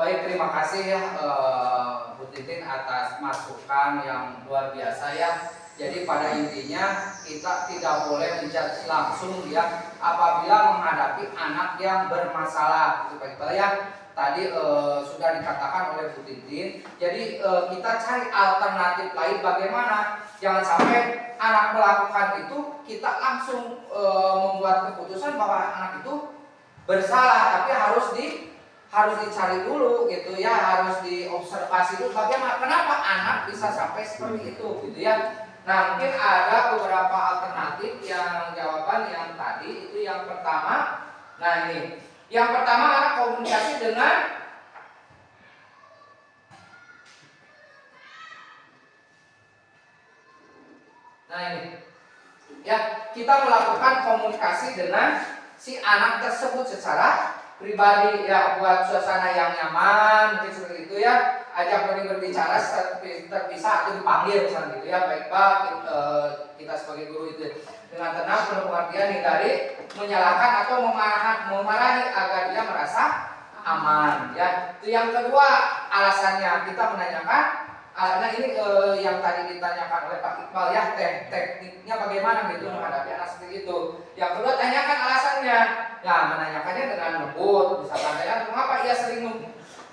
Baik, terima kasih ya Bu Titin atas masukan yang luar biasa ya. Jadi pada intinya kita tidak boleh menjudge langsung ya apabila menghadapi anak yang bermasalah, gitu Pak Iqbal ya. Tadi sudah dikatakan oleh Bu Titin. Jadi kita cari alternatif lain bagaimana. Jangan sampai anak melakukan itu kita langsung membuat keputusan bahwa anak itu bersalah, tapi harus dicari dulu gitu ya, harus diobservasi dulu bagaimana kenapa anak bisa sampai seperti itu gitu ya. Nah, mungkin ada beberapa alternatif yang jawaban yang tadi itu yang pertama. Nah, ini yang pertama anak komunikasi dengan ini ya, kita melakukan komunikasi dengan si anak tersebut secara pribadi ya, buat suasana yang nyaman mungkin seperti itu ya. Ajak berbicara terpisah atau dipanggil misalnya gitu ya. Baik Pak, kita sebagai guru itu dengan tenang penuh pengertian, hindari menyalahkan atau memarahi agar dia merasa aman ya. Itu yang kedua alasannya, kita menanyakan. Nah ini yang tadi ditanyakan oleh Pak Iqbal ya, tekniknya bagaimana gitu menghadapi anak seperti itu. Yang kedua, tanyakan alasannya. Nah, menanyakannya dengan lembut, misalkan saya mengapa ia sering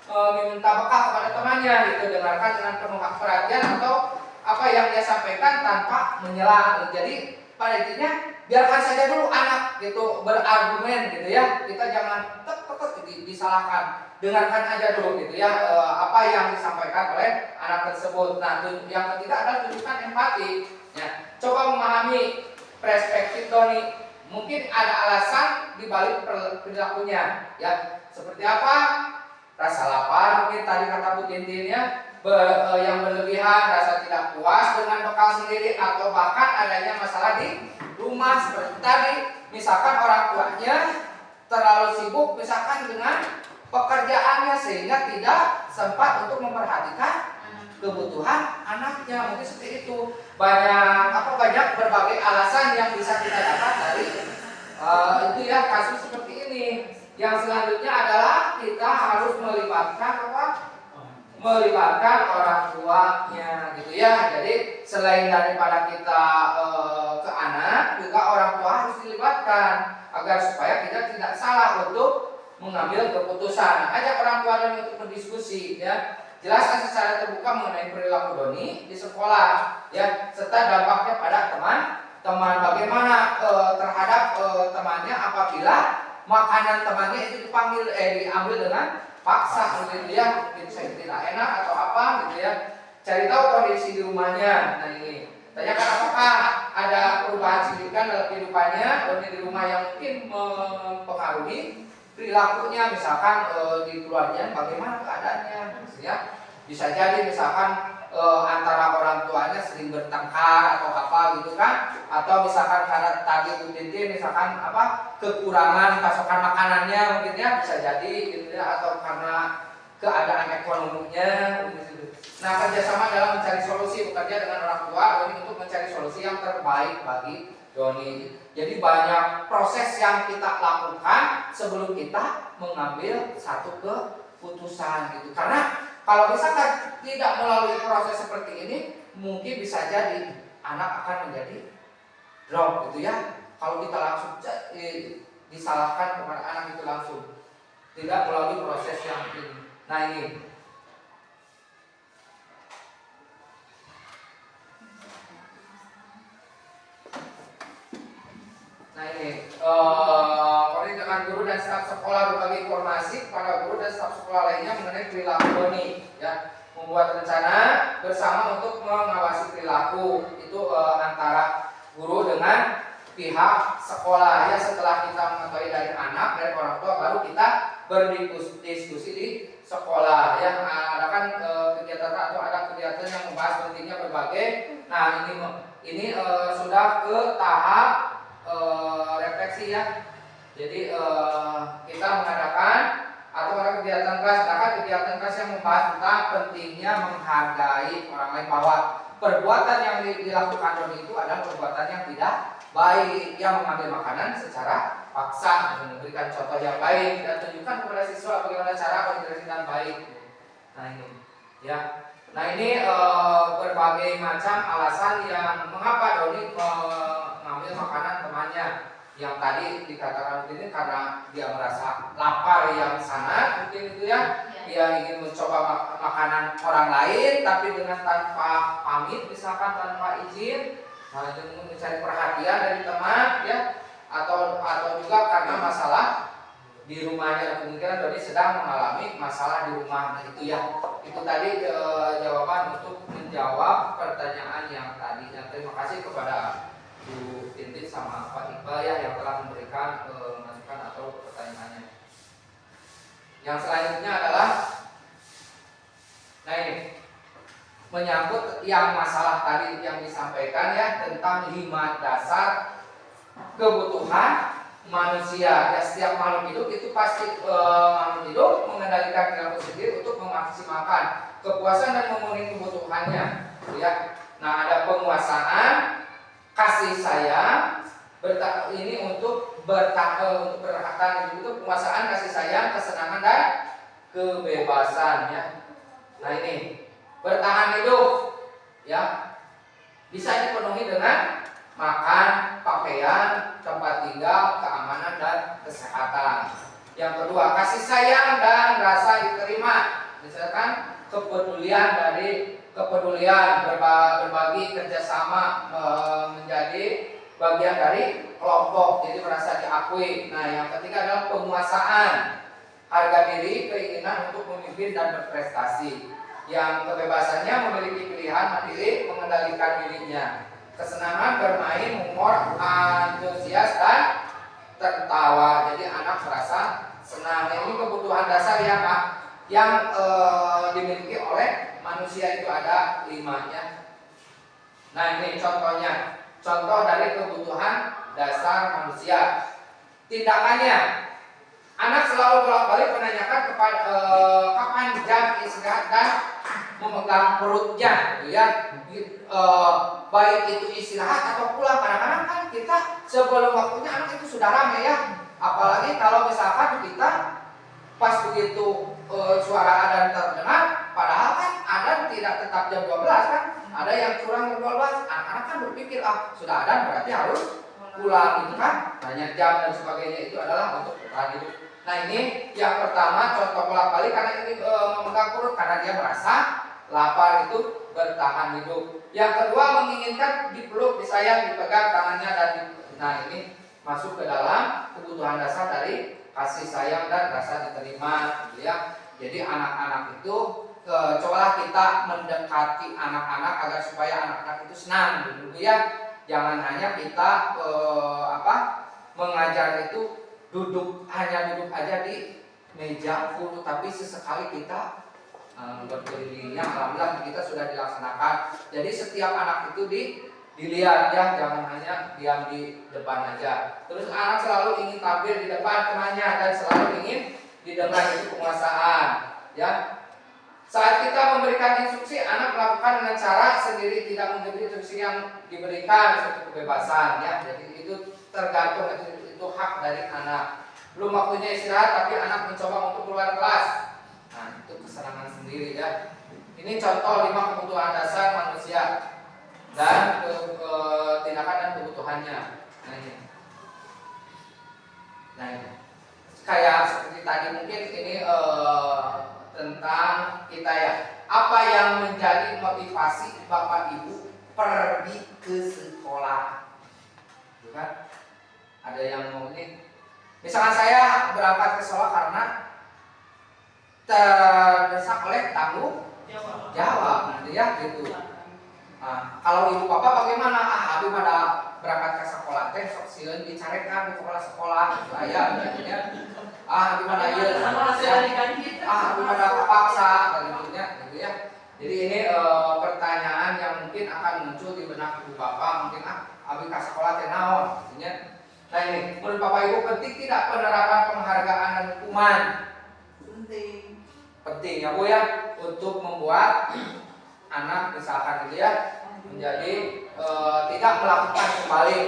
meminta bekal kepada temannya gitu, dengarkan dengan penuh perhatian atau apa yang dia sampaikan tanpa menyela. Jadi pada intinya biarkan saja dulu anak gitu berargumen gitu ya. Kita jangan disalahkan. Dengarkan aja dulu gitu ya apa yang disampaikan oleh anak tersebut. Nah, yang ketiga adalah tunjukkan empati ya. Coba memahami perspektif Doni. Mungkin ada alasan di balik perilakunya ya. Seperti apa? Rasa lapar mungkin tadi kata Bu Tintin ya, yang berlebihan, rasa tidak puas dengan bekal sendiri, atau bahkan adanya masalah di rumah seperti tadi. Misalkan orang tuanya terlalu sibuk misalkan dengan pekerjaannya sehingga tidak sempat untuk memperhatikan kebutuhan anaknya, mungkin seperti itu. Banyak berbagai alasan yang bisa kita dapat dari itu ya, kasus seperti ini. Yang selanjutnya adalah kita harus melibatkan orang tuanya gitu ya. Jadi selain daripada kita ke anak, juga orang tua harus dilibatkan agar supaya kita tidak salah untuk mengambil keputusan. Ajak orang tua Doni untuk berdiskusi ya. Jelaskan secara terbuka mengenai perilaku Doni di sekolah ya, serta dampaknya pada teman bagaimana terhadap temannya apabila makanan temannya itu diambil dengan paksa gitu ya, mungkin saya tidak enak atau apa gitu ya. Cari tahu kondisi di rumahnya. Nah ini tanyakan apakah ada perubahan signifikan dalam kehidupannya Doni di rumah yang mungkin mempengaruhi perilakunya, misalkan di keluarga bagaimana keadaannya ya. Bisa jadi misalkan antara orang tuanya sering bertengkar atau apa gitu kan, atau misalkan karena tadi Bu Tintin misalkan kekurangan pasokan makanannya mungkin ya, bisa jadi gitu ya, atau karena keadaan ekonominya gitu. Nah, kerjasama dalam mencari solusi, bekerja dengan orang tua Doni untuk mencari solusi yang terbaik bagi Doni. Jadi banyak proses yang kita lakukan sebelum kita mengambil satu keputusan gitu. Karena kalau misalkan tidak melalui proses seperti ini, mungkin bisa jadi anak akan menjadi drop gitu ya. Kalau kita langsung disalahkan kepada anak itu langsung, tidak melalui proses yang ini. Nah ini. Koordinasi dengan guru dan staf sekolah, berbagi informasi kepada guru dan staf sekolah lainnya mengenai perilaku Doni ya. Membuat rencana bersama untuk mengawasi perilaku itu antara guru dengan pihak sekolah ya. Setelah kita mengetahui dari anak, dari orang tua, baru kita berdiskusi di sekolah ya. Ada kan kegiatan atau ada kegiatan yang membahas pentingnya berbagai. Nah ini sudah ke tahap refleksi ya. Jadi kita mengadakan atau ada kegiatan kelas yang membahas tentang pentingnya menghargai orang lain, bahwa perbuatan yang dilakukan Doni itu adalah perbuatan yang tidak baik, yang mengambil makanan secara paksa, memberikan contoh yang baik dan tunjukkan kepada siswa bagaimana cara berinteraksi dengan baik. Nah ini, ya. Nah ini berbagai macam alasan yang mengapa Doni mengambil makanan temannya. Yang tadi dikatakan ini karena dia merasa lapar yang sangat, mungkin itu ya. Dia ingin mencoba makanan orang lain, tapi dengan tanpa pamit, misalkan tanpa izin. Nah, itu mencari perhatian dari teman, ya. Atau juga karena masalah di rumahnya, kemungkinan Doni sedang mengalami masalah di rumah. Nah itu ya, itu tadi jawaban untuk menjawab pertanyaan yang tadi. Dan terima kasih kepada Bu Tintin sama Pak Iqbal ya yang telah memberikan masukan atau pertanyaannya. Yang selanjutnya adalah, nah ini menyangkut yang masalah tadi yang disampaikan ya tentang 5 dasar kebutuhan manusia. Ya, setiap makhluk hidup itu pasti makhluk hidup mengendalikan perilaku sendiri untuk memaksimalkan kepuasan dan memenuhi kebutuhannya. Ya, nah ada penguasaan, kasih sayang, ini untuk bertahan itu penguasaan, kasih sayang, kesenangan dan kebebasan ya. Nah ini bertahan hidup ya bisa dipenuhi dengan makan, pakaian, tempat tinggal, keamanan dan kesehatan. Yang kedua, kasih sayang dan rasa diterima, misalkan kepedulian berbagi kerjasama menjadi bagian dari kelompok, jadi merasa diakui. Nah yang ketiga adalah penguasaan, harga diri, keinginan untuk memimpin dan berprestasi. Yang kebebasannya memiliki pilihan mandiri, mengendalikan dirinya. Kesenangan bermain, humor, antusias dan tertawa. Jadi anak merasa senang. Ini kebutuhan dasar yang dimiliki oleh manusia, itu ada 5-nya. Nah ini contohnya, contoh dari kebutuhan dasar manusia. Tindakannya, anak selalu bolak-balik menanyakan kepada kapan jam istirahat dan memegang perutnya, ya. Baik itu istirahat atau pulang. Kadang-kadang kan kita sebelum waktunya anak itu sudah ramai ya. Apalagi kalau misalkan kita pas begitu suara adzan terdengar, padahal kan adzan tidak tetap jam 12 kan. Ada yang kurang jam 12. Anak-anak kan berpikir sudah adzan berarti harus pulang gitu kan. Banyak jam dan sebagainya, itu adalah untuk bertahan hidup. Nah ini yang pertama, contoh bolak-balik karena ini memegang perut karena dia merasa lapar, itu bertahan hidup. Yang kedua, menginginkan dipeluk, disayang, dipegang tangannya dan nah ini masuk ke dalam kebutuhan dasar dari kasih sayang dan rasa diterima, gitu ya. Jadi anak-anak itu cobalah kita mendekati anak-anak agar supaya anak-anak itu senang dulu ya. Jangan hanya kita mengajar itu hanya duduk aja di meja full, tapi sesekali kita berkelilingnya. Alhamdulillah kita sudah dilaksanakan. Jadi setiap anak itu dilihat ya, jangan hanya diam di depan aja. Terus anak selalu ingin tampil di depan temannya dan selalu ingin didengar, itu penguasaan ya. Saat kita memberikan instruksi, anak melakukan dengan cara sendiri, tidak mengikuti instruksi yang diberikan, seperti kebebasan ya. Jadi itu tergantung, itu hak dari anak. Belum waktunya istirahat tapi anak mencoba untuk keluar kelas. Nah itu kesenangan sendiri ya. Ini contoh 5 kebutuhan dasar manusia dan tindakan dan kebutuhannya. Nah ini kayak seperti tadi, mungkin ini tentang kita ya. Apa yang menjadi motivasi Bapak Ibu pergi ke sekolah? Gitu kan? Ada yang mau ini. Misalkan saya berangkat ke sekolah karena terdesak oleh tanggung jawab, nanti ya gitu. Nah, kalau ibu bapak bagaimana? Abi pada berangkat ke sekolah teh sok sieun dicarekan ke sekolah saya gitu ya. Abi pada ieu abi pada kapaksa gitu ya. Jadi ini pertanyaan yang mungkin akan muncul di benak ibu bapak, mungkin abi ke sekolah teh naon gitu ya. Nah ini, menurut Bapak Ibu penting tidak penerapan penghargaan dan hukuman? Penting ya Bu ya, untuk membuat anak misalkan gitu ya menjadi tidak melakukan kembali.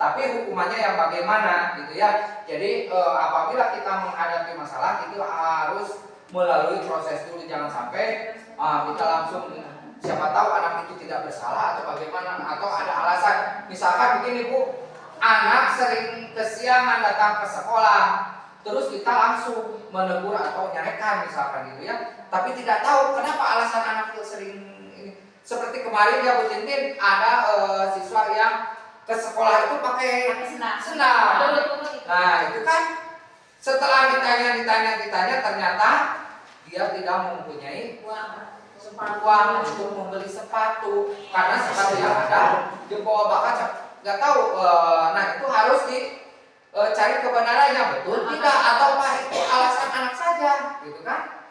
tapi hukumannya yang bagaimana gitu ya. Jadi apabila kita menghadapi masalah itu harus melalui proses dulu, jangan sampai kita langsung, siapa tahu anak itu tidak bersalah atau bagaimana, atau ada alasan. Misalkan begini Bu, anak sering kesiangan datang ke sekolah, terus kita langsung menegur atau nyarekan misalkan gitu ya, tapi tidak tahu kenapa alasan anak itu sering ini. Seperti kemarin ya Bu Tintin, ada siswa yang ke sekolah itu pakai senam. Nah itu kan setelah ditanya ternyata dia tidak mempunyai uang untuk membeli sepatu, karena sepatu yang ada di bawah kaca, nggak tahu. Nah itu harus dicari kebenarannya, betul tidak, atau itu alasan anak saja gitu kan.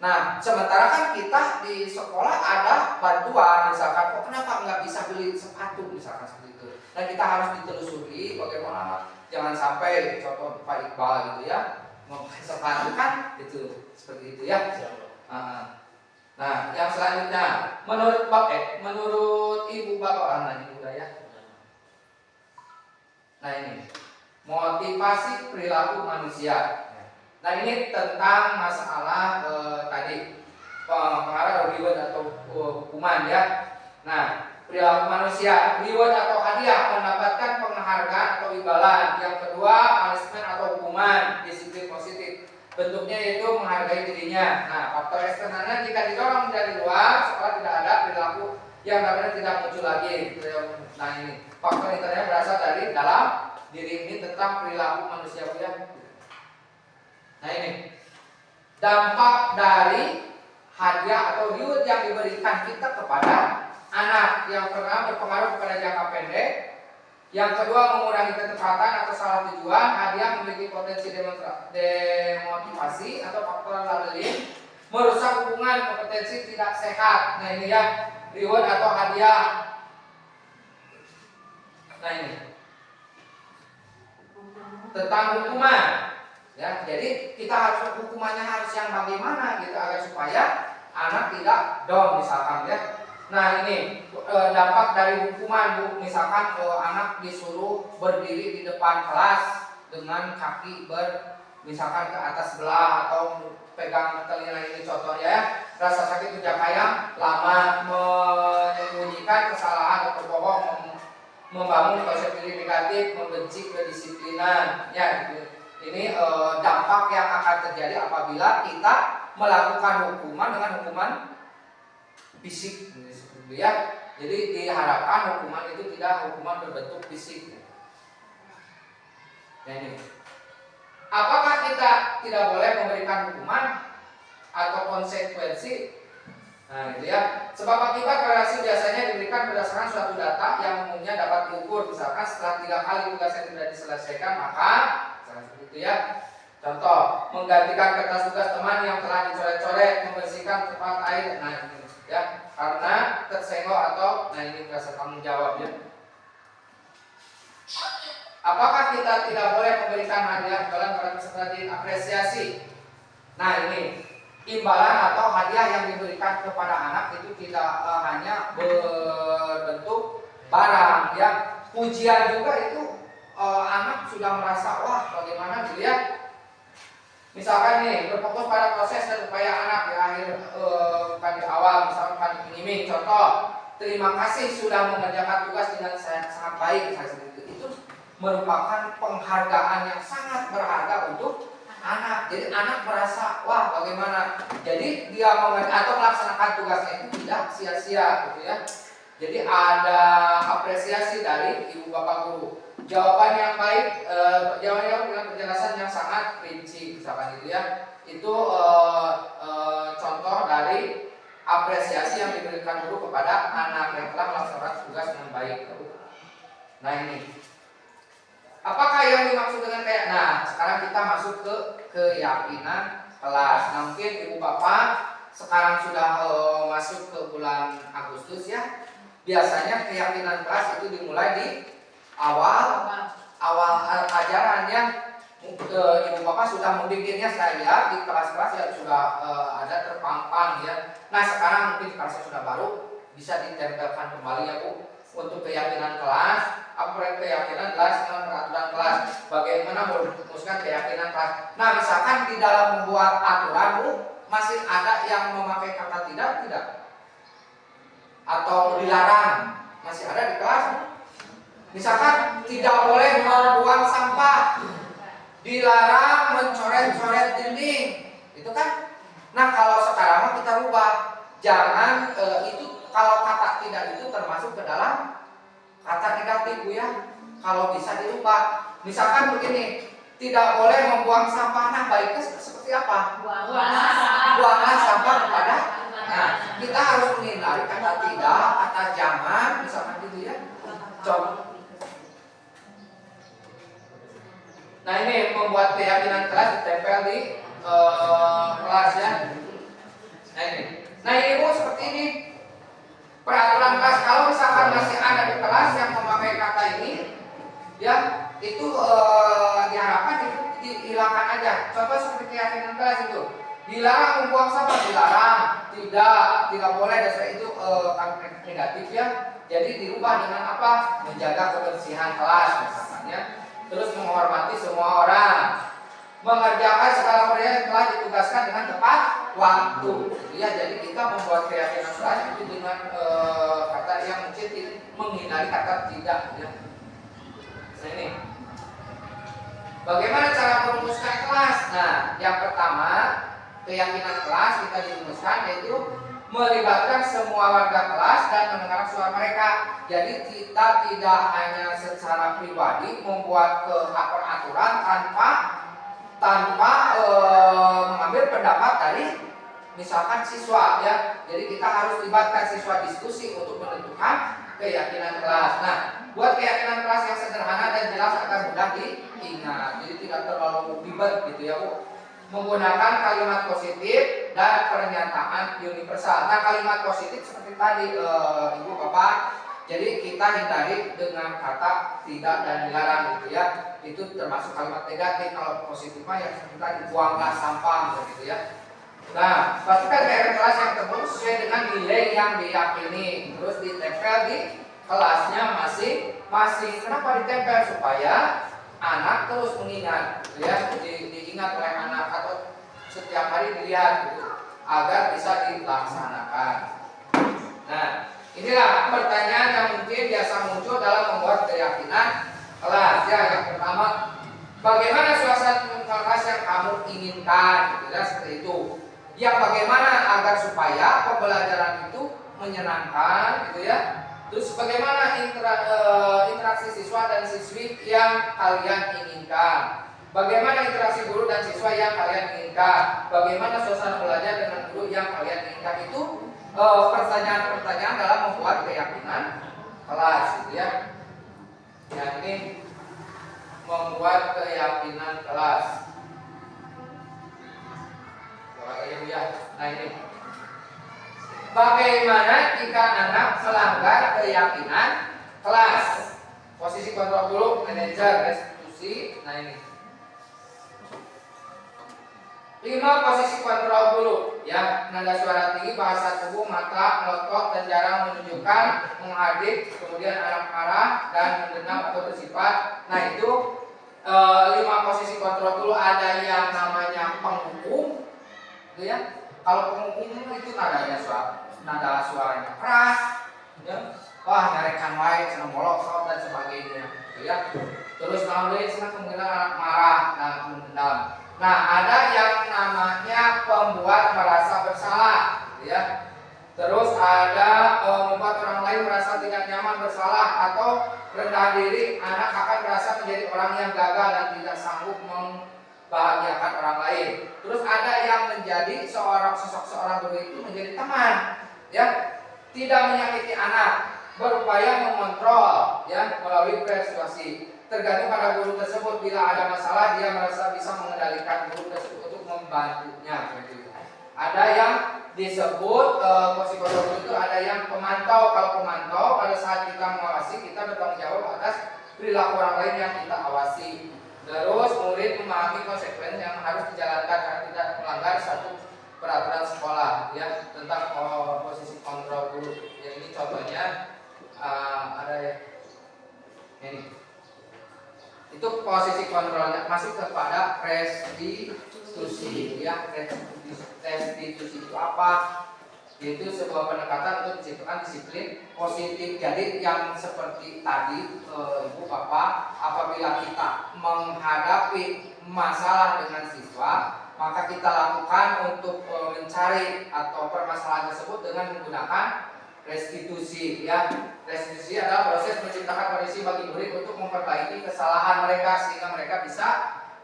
Nah sementara kan kita di sekolah ada bantuan, misalkan kok kenapa nggak bisa beli sepatu misalkan seperti itu. Nah kita harus ditelusuri bagaimana, jangan sampai contoh Pak Iqbal gitu ya memakai sepatu kan itu seperti itu ya. Nah, yang selanjutnya menurut menurut Ibu Bapak Ibu ya. Nah ini motivasi perilaku manusia. Nah ini tentang masalah tadi pengaruh reward atau hukuman ya. Nah perilaku manusia, reward atau hadiah, mendapatkan penghargaan atau imbalan. Yang kedua punishment atau hukuman, disiplin positif. Bentuknya yaitu menghargai dirinya. Nah, faktor eksternalnya jika didorong dari luar, sekolah tidak ada perilaku yang namanya tidak muncul lagi. Nah ini faktor internalnya berasal dari dalam diri ini tentang perilaku manusia ya. Nah ini dampak dari hadiah atau reward yang diberikan kita kepada anak. Yang pertama berpengaruh kepada jangka pendek. Yang kedua mengurangi ketepatan atau salah tujuan. Hadiah memiliki potensi demotivasi atau faktor labeling, merusak hubungan, kompetensi tidak sehat. Nah ini ya reward atau hadiah. Nah ini tentang hukuman ya. Jadi kita harus hukumannya harus yang bagaimana gitu agar supaya anak tidak down misalkan ya. Nah ini dampak dari hukuman Bu, misalkan anak disuruh berdiri di depan kelas dengan kaki misalkan ke atas sebelah atau pegang telinga, ini contohnya ya. Rasa sakit ujar kayang, lama menyembunyikan kesalahan atau berbohong, membangun konsep diri negatif, membenci kedisiplinan ya gitu. Ini dampak yang akan terjadi apabila kita melakukan hukuman dengan hukuman fisik ya. Jadi diharapkan hukuman itu tidak hukuman berbentuk fisik. Nah ini, apakah kita tidak boleh memberikan hukuman atau konsekuensi? Nah itu ya. Sebab akibat relasi biasanya diberikan berdasarkan suatu data yang umumnya dapat diukur. Misalkan setelah 3 kali tugas yang tidak diselesaikan maka seperti itu ya. Contoh, menggantikan kertas tugas teman yang telah dicoret-coret, membersihkan tempat air. Nah ini ya, karena tersenggol atau nah ini rasa tanggung jawabnya. Apakah kita tidak boleh memberikan hadiah imbalan pada peserta didik apresiasi? Nah ini imbalan atau hadiah yang diberikan kepada anak itu tidak hanya berbentuk barang ya. Pujian juga itu anak sudah merasa wah bagaimana dilihat. Misalkan nih berfokus pada proses dan upaya anak di akhir bukan di awal, misalkan iming-iming. Contoh, terima kasih sudah mengerjakan tugas dengan sangat baik. Itu merupakan penghargaan yang sangat berharga untuk anak. Jadi anak merasa wah bagaimana. Jadi dia atau melaksanakan tugasnya itu tidak sia-sia gitu ya. Jadi ada apresiasi dari ibu bapak guru. Jawaban yang baik, jawaban dengan penjelasan yang sangat rinci, misalkan gitu ya. Itu contoh dari apresiasi yang diberikan guru kepada anak yang telah melaksanakan tugas dengan baik. Nah ini, apakah yang dimaksud dengan kayak? Nah sekarang kita masuk ke keyakinan kelas. Nah mungkin ibu bapak sekarang sudah masuk ke bulan Agustus ya. Biasanya keyakinan kelas itu dimulai di awal ajaran ya. Ibu bapak sudah membikinnya, saya lihat di kelas-kelas yang sudah ada terpampang ya. Nah sekarang mungkin kelasnya sudah baru bisa ditempelkan kembali ya Bu untuk keyakinan kelas. apa keyakinan kelas dengan peraturan kelas. Bagaimana merumuskan keyakinan kelas. Nah, misalkan di dalam membuat aturan Bu, masih ada yang memakai kata tidak, atau dilarang, masih ada di kelas. Misalkan tidak boleh membuang sampah, dilarang mencoret-coret dinding, itu kan. Nah, kalau sekarang kita rubah, jangan itu kalau kata tidak itu termasuk ke dalam kata negatif Bu ya. Kalau bisa dirubah, misalkan begini, tidak boleh membuang sampah. Nah, baiknya seperti apa? Buanglah sampah kepada. Nah, kita harus menghindari kata tidak, kata jangan, misalkan gitu ya. Coba. Nah, ini membuat keyakinan kelas ditempel di kelas ya. Nah ini Bu seperti ini. Peraturan kelas, kalau misalkan masih ada di kelas yang memakai kata ini, ya itu diharapkan dihilangkan aja. Contoh seperti keyakinan kelas itu, dilarang membuang sampah, dilarang, tidak boleh, dasar itu negatif ya. Jadi dirubah dengan apa? Menjaga kebersihan kelas misalkan ya. Terus menghormati semua orang, mengerjakan segala pekerjaan telah ditugaskan dengan tepat waktu. Ya, jadi kita membuat keyakinan kelas itu dengan kata yang mungkin menghindari kata tidak. Ya. Nah ini, bagaimana cara merumuskan kelas? Nah, yang pertama keyakinan kelas kita dirumuskan yaitu melibatkan semua warga kelas dan mendengar suara mereka. Jadi kita tidak hanya secara pribadi membuat peraturan tanpa mengambil pendapat dari misalkan siswa ya. Jadi kita harus libatkan siswa diskusi untuk menentukan keyakinan kelas. Nah, buat keyakinan kelas yang sederhana dan jelas akan mudah diingat. Jadi tidak terlalu ribet gitu ya Bu. Menggunakan kalimat positif dan pernyataan universal. Nah, kalimat positif seperti tadi Ibu Bapak. Jadi kita hindari dengan kata tidak dan dilarang gitu ya. Itu termasuk kalimat negatif. Kalau positif mah yang seperti tadi, buanglah sampah gitu ya. Nah, pastikan keyakinan kelas yang terbentuk sesuai dengan nilai yang diyakini. Terus ditempel di kelasnya masing-masing. Kenapa ditempel? Supaya anak terus mengingat, ya, diingat oleh anak atau setiap hari dilihat gitu, agar bisa dilaksanakan. Nah, inilah pertanyaan yang mungkin biasa muncul dalam membuat keyakinan kelas. Ya, yang pertama, bagaimana suasana kelas yang kamu inginkan? Gitu ya, seperti itu. Yang bagaimana agar supaya pembelajaran itu menyenangkan, gitu ya. Terus bagaimana interaksi siswa dan siswi yang kalian inginkan? Bagaimana interaksi guru dan siswa yang kalian inginkan? Bagaimana suasana belajar dengan guru yang kalian inginkan? Itu pertanyaan-pertanyaan dalam membuat keyakinan kelas, gitu ya. Yang ini membuat keyakinan kelas. Nah ini, bagaimana jika anak melanggar keyakinan kelas? Posisi kontrol dulu, manajer, restitusi. Nah ini, 5 posisi kontrol dulu, ya. Nada suara tinggi, bahasa tubuh, mata melotot dan jarang menunjukkan, mengadik, kemudian anak marah dan mengenal atau bersifat. Nah itu 5 posisi kontrol dulu. Ada yang namanya penghukum, gitu ya. Kalau penghukum itu nada suaranya keras, ya. Wah, nyarekan wae, senang molok dan sebagainya, gitu ya. Terus namanya kemungkinan anak marah dan mendendam. Nah, ada yang namanya pembuat merasa bersalah, gitu ya. Terus ada membuat orang lain merasa tidak nyaman, bersalah atau rendah diri. Anak akan merasa menjadi orang yang gagal dan tidak sanggup membahagiakan orang lain. Terus ada yang menjadi sosok seorang guru itu menjadi teman, ya. Tidak menyakiti anak, berupaya mengontrol, ya, melalui persuasi. Tergantung pada guru tersebut. Bila ada masalah, dia merasa bisa mengendalikan guru tersebut untuk membantunya. Ada yang disebut posisi guru itu, ada yang pemantau. Kalau pemantau, pada saat kita mengawasi, kita bertanggung jawab atas perilaku orang lain yang kita awasi. Terus murid memahami konsekuensi yang harus dijalankan agar tidak melanggar satu peraturan sekolah, ya, tentang posisi kontrol guru. Yang ini contohnya ada ya. Ini. Itu posisi kontrolnya masuk kepada restitusi ya. Restitusi itu apa? Yaitu sebuah pendekatan untuk menciptakan disiplin positif. Jadi yang seperti tadi Ibu Bapak, apabila kita menghadapi masalah dengan siswa, maka kita lakukan untuk mencari atau permasalahan tersebut dengan menggunakan restitusi ya. Restitusi adalah proses menciptakan kondisi bagi murid untuk memperbaiki kesalahan mereka sehingga mereka bisa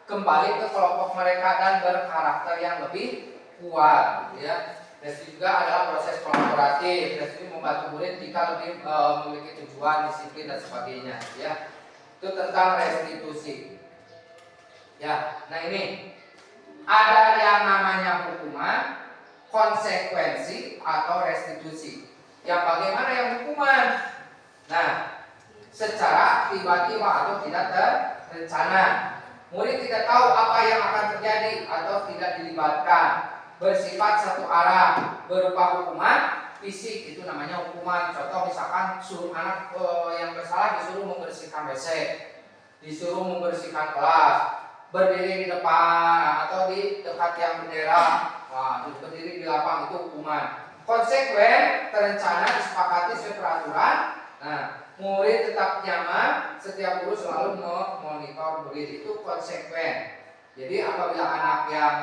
kembali ke kelompok mereka dan berkarakter yang lebih kuat ya. Restitusi juga adalah proses kolaboratif. Restitusi membantu murid jika lebih memiliki tujuan, disiplin dan sebagainya ya. Itu tentang restitusi. Ya, nah ini ada yang namanya hukuman, konsekuensi atau restitusi. Yang bagaimana yang hukuman? Nah, secara tiba-tiba atau tidak terencana. Murid tidak tahu apa yang akan terjadi atau tidak dilibatkan. Bersifat satu arah, berupa hukuman fisik, itu namanya hukuman. Contoh misalkan suruh anak yang bersalah disuruh membersihkan WC, disuruh membersihkan kelas, berdiri di depan atau di dekat yang bendera, berdiri di lapang, itu hukuman. Konsekuen terencana disepakati sesuai peraturan. Nah, murid tetap nyaman, setiap guru selalu memonitor murid, itu konsekuen. Jadi apabila anak yang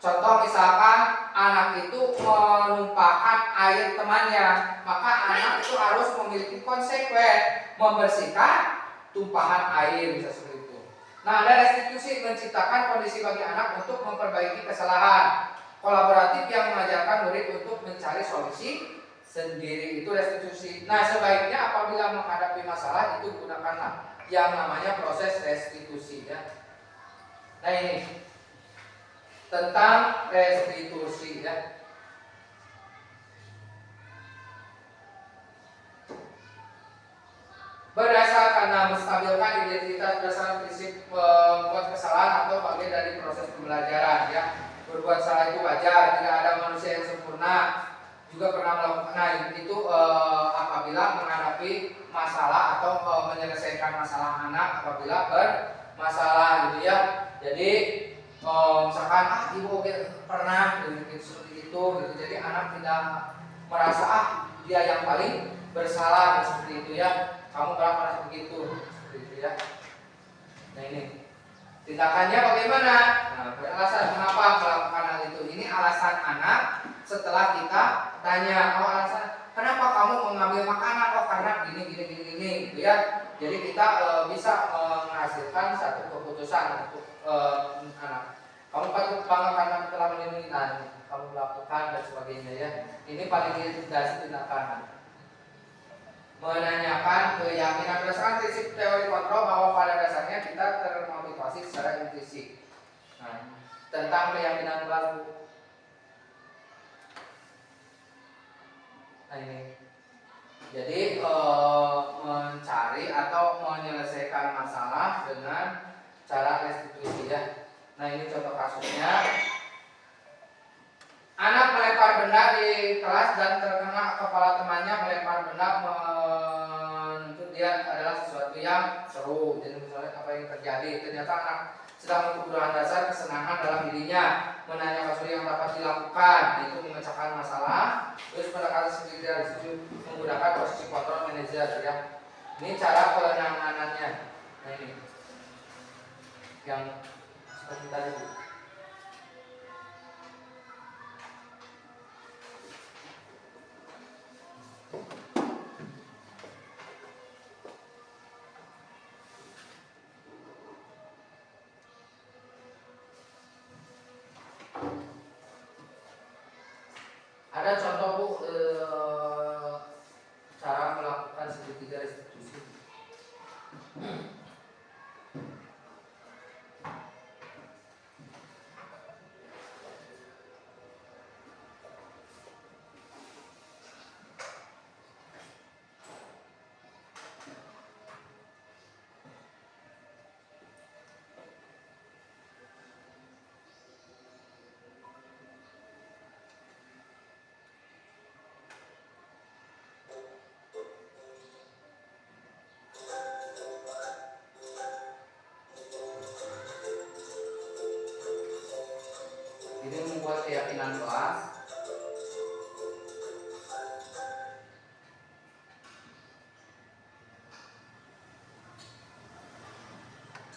contoh misalkan anak itu menumpahkan air temannya, maka anak itu harus memiliki konsekuen membersihkan tumpahan air, bisa seperti itu. Nah, ada restitusi menciptakan kondisi bagi anak untuk memperbaiki kesalahan. Kolaboratif yang mengajarkan murid untuk mencari solusi sendiri, itu restitusi. Nah, sebaiknya apabila menghadapi masalah itu gunakanlah yang namanya proses restitusi ya. Nah, ini tentang restitusi ya. Karena menstabilkan identitas berdasarkan prinsip membuat kesalahan atau bagian dari proses pembelajaran ya. Berbuat salah itu wajar, tidak ada manusia yang sempurna. Juga pernah melakukan itu apabila menghadapi masalah atau menyelesaikan masalah anak apabila bermasalah gitu ya. Jadi misalkan ibu pernah seperti itu gitu. Jadi anak tidak merasa dia yang paling bersalah seperti itu ya. Kamu pernah begitu seperti itu ya. Nah, ini tindakannya bagaimana? Nah, beralasan kenapa melakukan hal itu. Ini alasan anak setelah kita tanya, alasan kenapa kamu mengambil makanan? Karena gini gitu ya. Jadi kita bisa menghasilkan satu keputusan untuk anak. Kamu patut bangga karena telah melindungi kamu melakukan dan sebagainya ya. Ini paling indikasi tindakan. Menanyakan keyakinan berdasarkan prinsip teori kontrol bahwa pada dasarnya kita termotivasi secara intuisi. Nah, tentang keyakinan baru. Nah, ini. Jadi mencari atau menyelesaikan masalah dengan cara restitusi ya. Nah, ini contoh kasusnya. Anak melempar benda di kelas dan terkena kepala temannya. Melempar benda menuntut dia adalah sesuatu yang seru. Jadi misalnya apa yang terjadi, ternyata anak sedang kebutuhan dasar kesenangan dalam dirinya, menanya sesuatu yang dapat dilakukan, itu memecahkan masalah. Terus pendekatan sendiri dari situ menggunakan posisi kontrol manajer ya. Ini cara penanganannya. Nah, ini yang seperti tadi. Ada contoh Bu cara melakukan segitiga restitusi. Jadi membuat keyakinan kelas.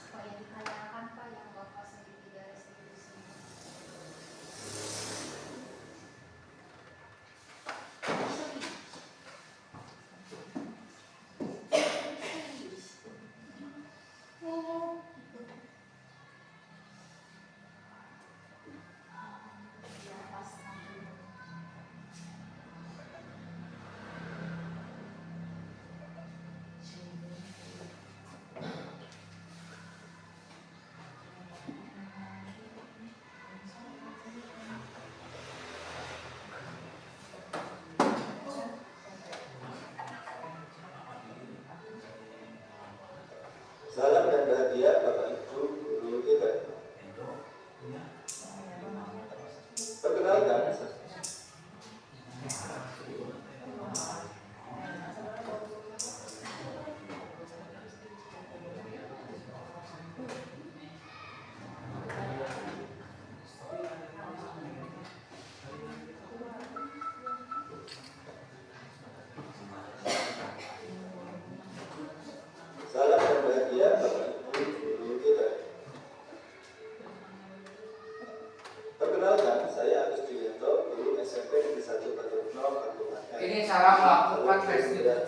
Apa yang ditanyakan Pak yang Bapak segitiga restitusi? Oh, gitu. Ya pas nanti. Salam dan bahagia Bapak Ibu guru kita. Perkenalkan, salam dan bahagia Bapak Ibu guru kita. Perkenalkan, saya Agus Julianto, guru SMP Negeri 1 Batu Kabupaten. Ini cara melakukan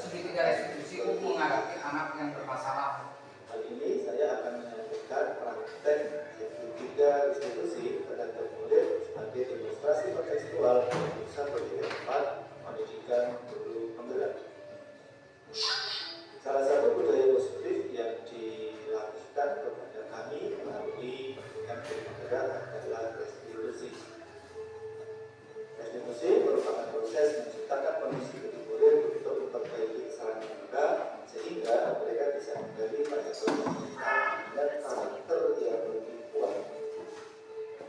segitiga restitusi untuk menghadapi anak yang bermasalah. Kali ini saya akan menyampaikan praktek segitiga restitusi terhadap murid sebagai demonstrasi kontekstual jurusan pendidikan 4 pendidikan guru penggerak. Salah satu budaya positif yang dilakukan kepada kami melalui pendidikan guru penggerak adalah restitusi. Restitusi merupakan proses menciptakan kondisi bagi murid untuk memperbaiki kesalahan mereka sehingga mereka bisa kembali pada kebiasaan dan karakter yang lebih kuat.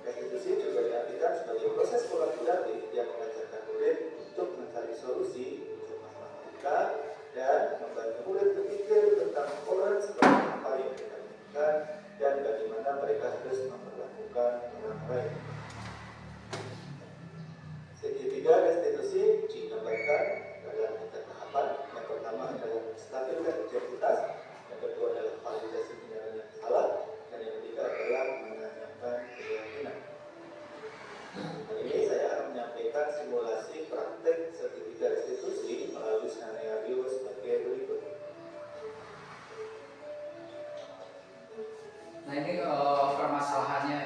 Restitusi juga diartikan sebagai proses kolaboratif yang mengajarkan murid untuk mencari solusi untuk masalah mereka dan membantu murid berpikir tentang orang seperti apa yang mereka inginkan dan bagaimana mereka harus memperlakukan orang lain. Segitiga restitusi digambarkan dalam 3 tahapan. Yang pertama adalah menstabilkan objektivitas, yang kedua adalah validasi kebenaran yang salah, dan yang ketiga adalah menanyakan keyakinan. Hari ini saya akan menyampaikan simulasi praktek segitiga restitusi melalui skenario sebagai berikut. Nah ini permasalahannya.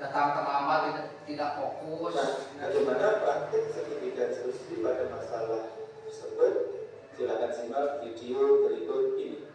Datang terlambat, tidak fokus. Nah, bagaimana praktek segitiga restitusi pada masalah tersebut? Silakan simak video berikut ini.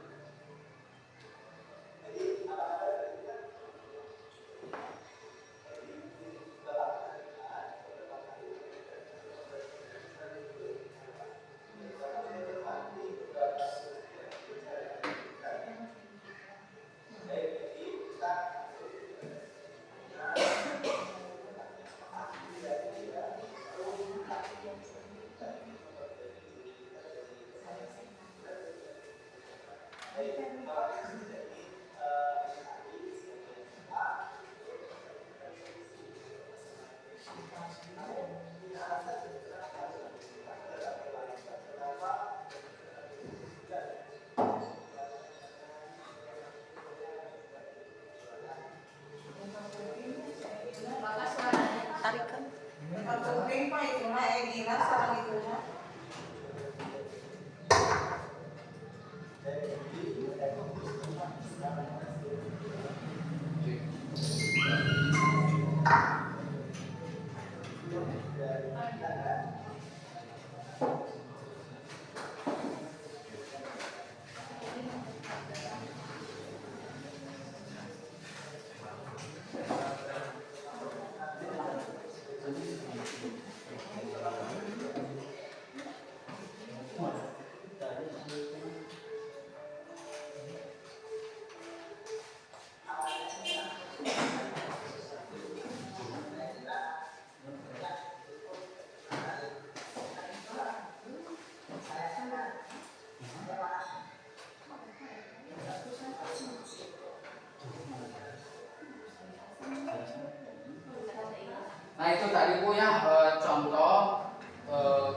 itu tadi Bu ya contoh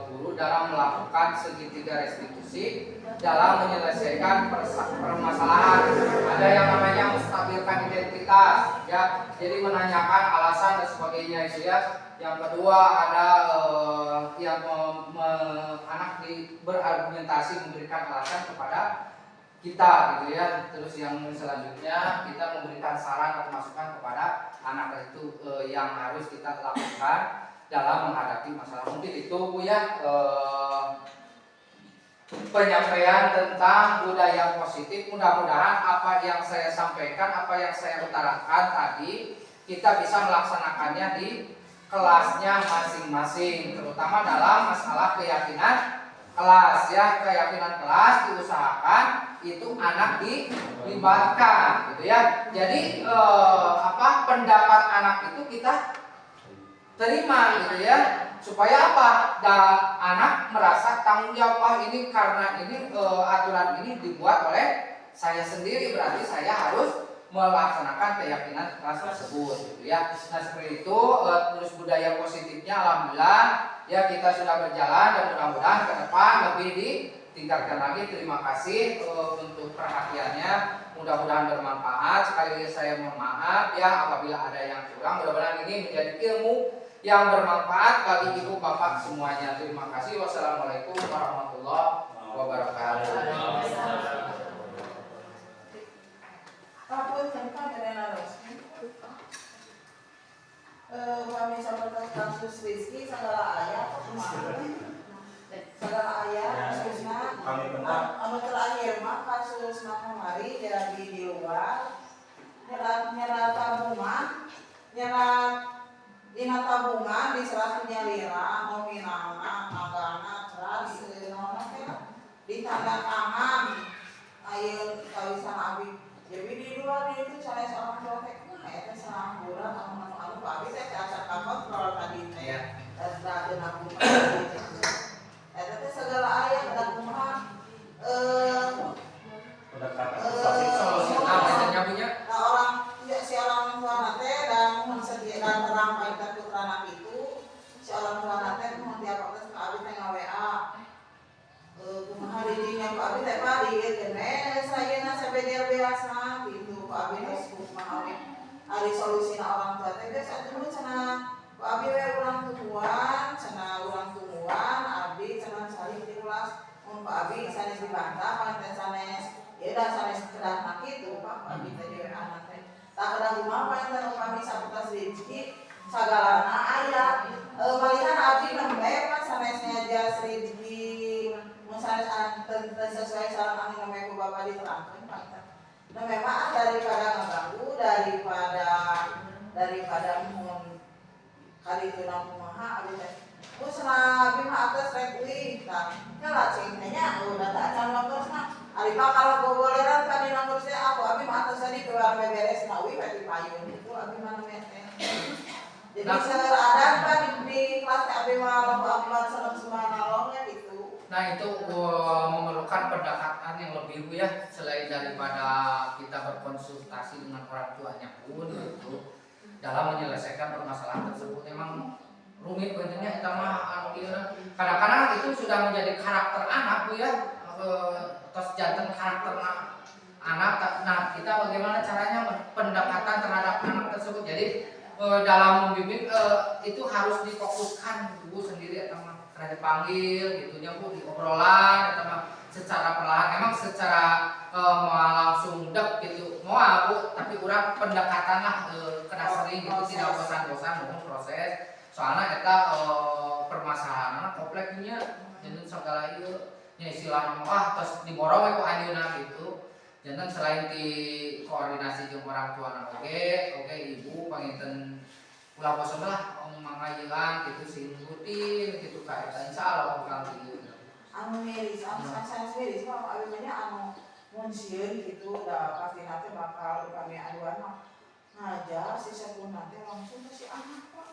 guru dalam melakukan segitiga restitusi dalam menyelesaikan permasalahan. Ada yang namanya menstabilkan identitas ya, jadi menanyakan alasan dan sebagainya itu ya. Yang kedua ada yang anak berargumentasi memberikan alasan kepada kita gitu ya. Terus yang selanjutnya kita memberikan saran atau masukan kepada anak itu yang harus kita lakukan dalam menghadapi masalah. Mungkin itu Bu ya penyampaian tentang budaya positif. Mudah-mudahan apa yang saya sampaikan, apa yang saya utarakan tadi kita bisa melaksanakannya di kelasnya masing-masing, terutama dalam masalah keyakinan kelas ya. Keyakinan kelas diusahakan itu anak dilibatkan gitu ya. Jadi pendapat anak itu kita terima gitu ya, supaya apa? Anak merasa tanggung jawab. Ini karena ini aturan ini dibuat oleh saya sendiri, berarti saya harus melaksanakan keyakinan kelas tersebut gitu ya. Nah seperti itu. Terus budaya positifnya alhamdulillah ya kita sudah berjalan dan mudah-mudahan ke depan lebih ditingkatkan lagi. Terima kasih untuk perhatiannya, mudah-mudahan bermanfaat. Sekali lagi saya mohon maaf ya apabila ada yang kurang. Mudah-mudahan ini menjadi ilmu yang bermanfaat bagi ibu bapak semuanya. Terima kasih. Wassalamualaikum warahmatullahi wabarakatuh. Apapun tempat dari naros. Kami sampaikan kasus Rizky segala ayat, segala ayat kasusnya. Anu terakhir mah kasusnya kemari jadi di luar. Nyerat tabungan, dina tabungan diserah lira nominalna anggaran teras di tanda tangan ayeuna kawisan abi. Jadi di luar itu cara seorang protek eta sareng bulan anu abi teh acak kakot kalau tadi teh da geuna kumaha eta teh segala aya da kumaha orang si orang tua teh dan menyediakan terang pada putrana itu si orang tua teh mohon tiap waktu ka abi teh nga-WA kumaha didinya ku abi teh pa di kene sayeuna sabeder beasna gitu ku abi teh kumaha ari solusina orang tua teh geus atuh cenah ku abi we urang tungguan cenah urang tungguan abi cenah saling diulas mun ku abi sanes dibantah paling sanes ya da sanes kedah kitu Pak abi teh dewe anak teh tak kedah kumaha paling teh upami saputas rezeki sagalana aya malihan abi nembe pas sanesnya jas rezeki mun sanes sesuai saran anu nembe ku Bapak diterangkeun Pak. Nah memang daripada ngeganggu daripada mun kadituna kumaha abi teh cenah abi mah atas rek euy tah nya cing nya udah tak acan waktusna ari bakal gogoleran ka dina kursi aku abi mah atas tadi keluar beres na euy bati payun itu abi mah teh jadi seradan kan di kelas abi mah lomba seneng subhanallah gitu. Nah itu memerlukan pendekatan yang lebih Bu ya, selain daripada kita berkonsultasi dengan orang tuanya pun gitu dalam menyelesaikan permasalahan tersebut. Emang rumit bentuknya kita mah kadang-kadang itu sudah menjadi karakter anak Bu ya, terus jantan karakter anak. Nah kita bagaimana caranya pendekatan terhadap anak tersebut. Jadi dalam membimbing itu harus difokuskan Bu sendiri atau karena dipanggil gitunya Bu di obrolan atau secara perlahan. Emang secara mau langsung dek gitu mau Bu, tapi kurang pendekatan lah kena sering gitu, tidak bosan-bosan mohon proses. Soalnya kita permasalahan kompleknya jangan segala ieu nya istilah wah terus diborong ku anjeunna gitu. Jangan selain di koordinasi jeung orang tua oke ibu panginten ulah bosan lah mangayeun gitu sing rutin gitu ka eta insyaallah bakal kieu. Anu miris, anu sanes miris mah abi nya anu mun sieun gitu da pasti nanti bakal kami aduan mah ngajar si sakuna teh langsung ke si anak Pak.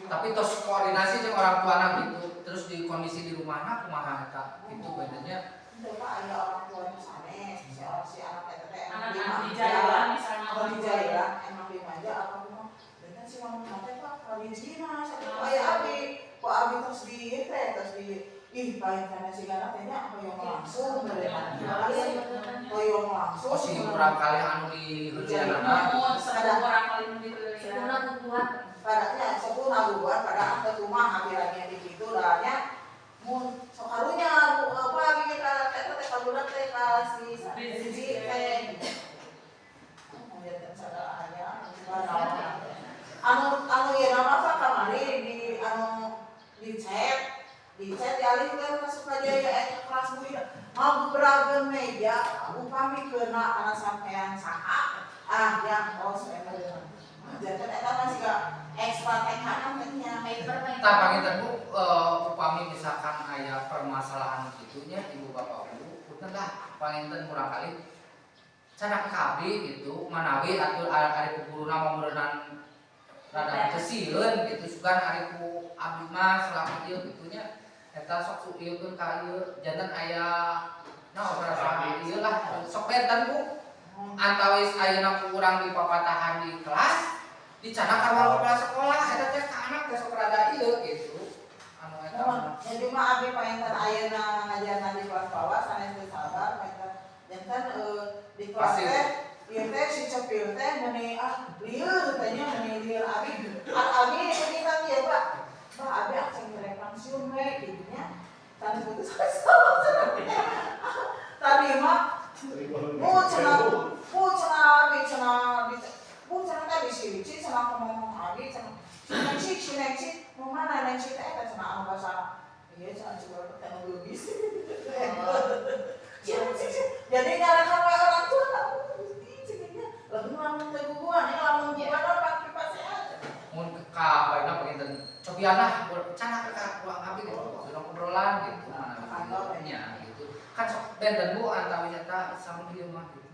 Tapi terus koordinasi jeung orang tua anak gitu, terus di kondisi di rumahna kumaha eta gitu bedanya. Teu Pak aya orang tuanya sanes, si anak eta teh anak di jalan misalnya di jalan emang di maja apa kumaha. Dan si sama nanti Pak kali Cina saya abi kok abi terus ih pahitannya si Gana tehnya hoyong langsung hoyong langsung Oh si kurang kali anu di hujanana. ada Sepuna kuat. padanya sepuluh nabuan pada ke rumah hampir lagi di situ dahnya mun sokarunya apa kita teh budak teh si teh anu ya nama kamari di chat dialihkan ke Sukajaya kelas muda mau beragam meja upami kena karena sampean saha yang kos jadi eta masih gak ekstra tekhanan nya Tak panginten Bu, upami misalkan aya permasalahan gitunya ibu bapak Bu, punten lah panginten kurang kali canak kabeh gitu manawi atur ari kukuruna mamureunan rada kesieun gitu sugan ari ku abdi mah selama ieu gitunya eta sok suieukeun ka ieu janten aya operasi ieu lah sok benten Bu antawis ayeuna ku urang di papatahan di kelas dicanak ka kepala sekolah eta teh ka anak teh sok rada ieu gitu anu eta jadi mah abi painten ayeuna ngajarna di kelas bawah sanes teu sabar painten janten di kelas teh ieu teh si cepil teh meuni lieur tanya meuni lieur abi abi cerita ieu Pak abi aksen merek pensiun we gitu nya tadi putus asa tadi mah cenah di sini cenah ngomong abi cenah sinexi mau mana nexi teh eta cenah bahasa ieu cenah coba teknologis jadi nyalakan we orang tua lamun lamun teu guguan lamun guguan orang pipa sehat mun ka baina panginten cobianlah canak ka ruang abi gitu sudah obrolan gitu mana gitu kan sok benten Bu antawis eta sama ieu mah gitu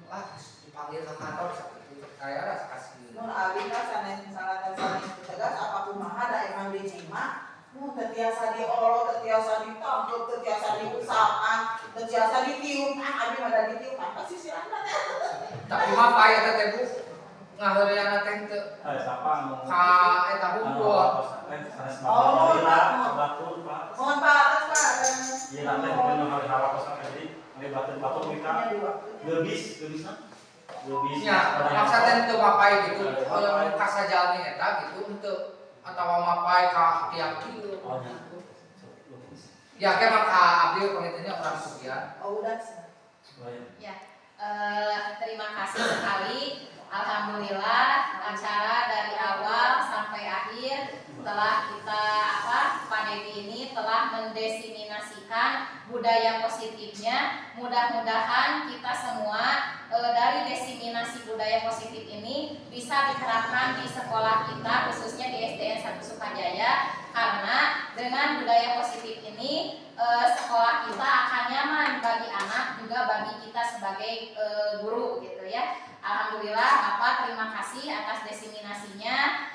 dipanggil ka kantor sakitu kaya rasa kasih mun abi kan sanes misalkan sanes tegas apa kumaha da emang dicima mun teu tiasa diolo teu tiasa ditangkep teu tiasa diusahakan teu tiasa ditiup abi mah da ditiup apa sih silahkan tapi mah paya teh Bu ngaheureana teh teu ka eta hukum mohon Pak atas Pak nya maksudnya teu mapai gitu kasajalni eta gitu teu atawa mapai ka tiap kieu ya ke maka abdi pangintennya urang sekian udah Ya, terima kasih sekali. Alhamdulillah acara dari awal sampai akhir telah kita Pak Devi ini telah mendesiminasikan budaya positifnya. Mudah-mudahan kita semua dari desiminasi budaya positif ini bisa diterapkan di sekolah kita khususnya di SDN 1 Sukajaya karena dengan budaya positif ini sekolah kita akan nyaman bagi anak juga bagi kita sebagai guru gitu ya. Alhamdulillah Bapak terima kasih atas desiminasinya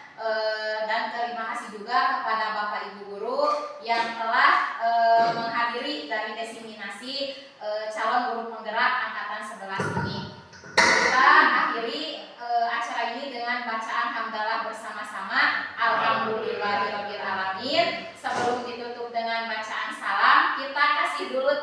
dan terima kasih juga kepada Bapak Ibu guru yang telah menghadiri dari desiminasi calon guru penggerak angkatan 11 ini. Kita akhiri acara ini dengan bacaan hamdalah bersama-sama. Alhamdulillahirabbil alamin. Sebelum ditutup dengan bacaan salam, kita kasih dulu